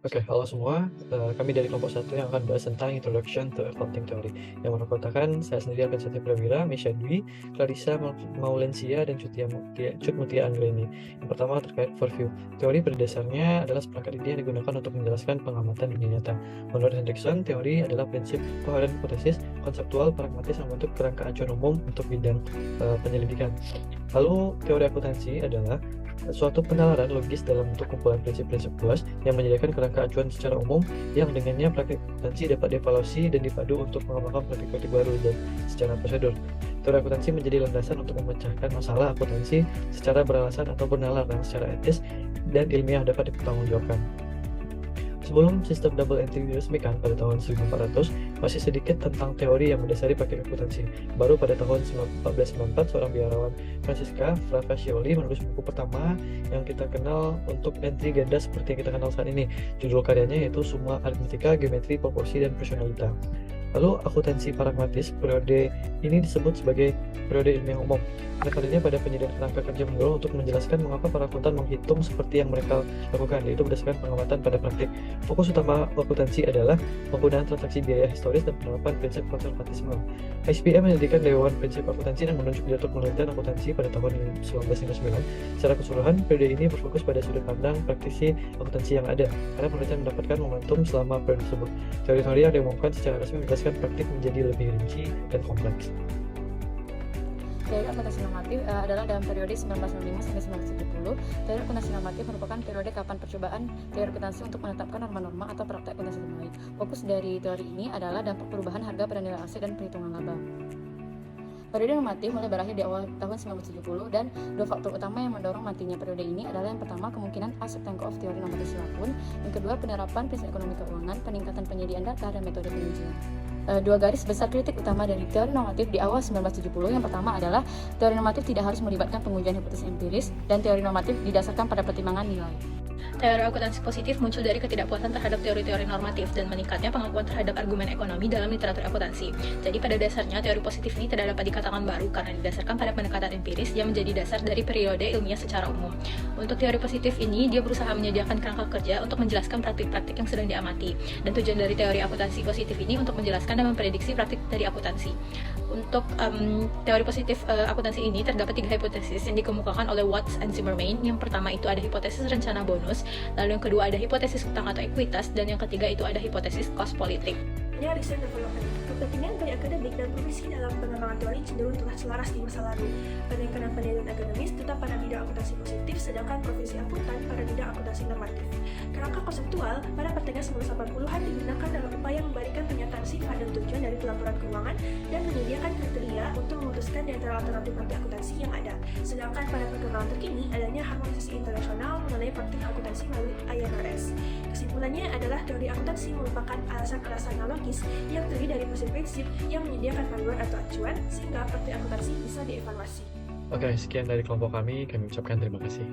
Oke, halo semua. Kami dari kelompok satu yang akan bahas tentang Introduction to Accounting Theory. Yang merupakan saya sendiri akan Satya Prawira, Misha Dwi, Clarissa Maulensia, dan Cut Mutia Anggreni. Yang pertama terkait overview. Teori pada dasarnya adalah seperangkat ide yang digunakan untuk menjelaskan pengamatan dunia nyata. Menurut Hendrickson, teori adalah prinsip koheren hipotesis, konseptual, pragmatis, yang membentuk kerangka acuan umum untuk bidang penyelidikan. Lalu, teori akuntansi adalah suatu penalaran logis dalam bentuk kumpulan prinsip-prinsip luas yang menyediakan kerangka acuan secara umum yang dengannya praktik akuntansi dapat dievaluasi dan dipadu untuk mengembangkan praktik-praktik baru dan secara prosedur. Teori akuntansi menjadi landasan untuk memecahkan masalah akuntansi secara beralasan atau bernalar dan secara etis dan ilmiah dapat dipertanggungjawabkan. Sebelum sistem double entry diresmikan pada tahun 1400, masih sedikit tentang teori yang mendasari praktik akuntansi. Baru pada tahun 1494, seorang biarawan Francisca Francescoli menulis buku pertama yang kita kenal untuk entry ganda seperti yang kita kenal saat ini. Judul karyanya yaitu Summa Arithmetica, Geometri, Proporsi, dan Personalita. Lalu akuntansi pragmatis, periode ini disebut sebagai periode ilmiah umum. Metodenya pada penyediaan kerangka kerja mendorong untuk menjelaskan mengapa para akuntan menghitung seperti yang mereka lakukan, yaitu berdasarkan pengamatan pada praktik. Fokus utama akuntansi adalah penggunaan transaksi biaya historis dan penerapan prinsip konservatisme. ISBM mendirikan Dewan Prinsip Akuntansi dan menunjuk direktur penelitian akuntansi pada tahun 1959. Secara keseluruhan, periode ini berfokus pada sudut pandang praktisi akuntansi yang ada, karena penelitian mendapatkan momentum selama periode tersebut. Teori-teori yang diumumkan secara resmi menjelaskan praktik menjadi lebih rinci dan kompleks. Teori akuntansi normatif adalah dalam periode 1905 sampai 1970. Teori akuntansi normatif merupakan periode kapan percobaan teori akuntansi untuk menetapkan norma-norma atau praktek akuntansi terbaik. Fokus dari teori ini adalah dampak perubahan harga pada nilai aset dan perhitungan laba. Periode normatif mulai berakhir di awal tahun 1970 dan dua faktor utama yang mendorong matinya periode ini adalah yang pertama kemungkinan acceptance of teori normatif silapun, yang kedua penerapan prinsip ekonomi keuangan, peningkatan penyediaan data dan metode pengujian. Dua garis besar kritik utama dari teori normatif di awal 1970. Yang pertama adalah teori normatif tidak harus melibatkan pengujian hipotesis empiris dan teori normatif didasarkan pada pertimbangan nilai. Teori akuntansi positif muncul dari ketidakpuasan terhadap teori-teori normatif dan meningkatnya pengakuan terhadap argumen ekonomi dalam literatur akuntansi. Jadi pada dasarnya teori positif ini tidak dapat dikatakan baru karena didasarkan pada pendekatan empiris yang menjadi dasar dari periode ilmiah secara umum. Untuk teori positif ini, dia berusaha menyediakan kerangka kerja untuk menjelaskan praktik-praktik yang sedang diamati. Dan tujuan dari teori akuntansi positif ini untuk menjelaskan dan memprediksi praktik dari akuntansi. Untuk teori positif akuntansi ini terdapat 3 hipotesis yang dikemukakan oleh Watts and Zimmerman. Yang pertama itu ada hipotesis rencana bonus, lalu yang kedua ada hipotesis utang atau ekuitas, dan yang ketiga itu ada hipotesis cost politik. Recent development. Kepentingan banyak akademik dan profesi dalam pengembangan teori cenderung telah selaras di masa lalu. Penekanan penelitian akademis tetap pada bidang akuntansi positif, sedangkan profesi akuntan pada bidang akuntansi normatif. Kerangka konseptual pada pertengahan 1980-an digunakan dalam upaya memberikan pernyataan sifat dan tujuan dari pelaporan keuangan dan menyediakan kriteria untuk memutuskan di antara alternatif praktik akuntansi yang ada. Sedangkan pada perkembangan terkini adanya harmonisasi internasional mengenai praktik akuntansi melalui IFRS. Kesimpulannya adalah teori akuntansi merupakan alasan-alasan logis yang terdiri dari prinsip-prinsip yang menyediakan panduan atau acuan sehingga praktik akuntansi bisa dievaluasi. Oke, sekian dari kelompok kami ucapkan terima kasih.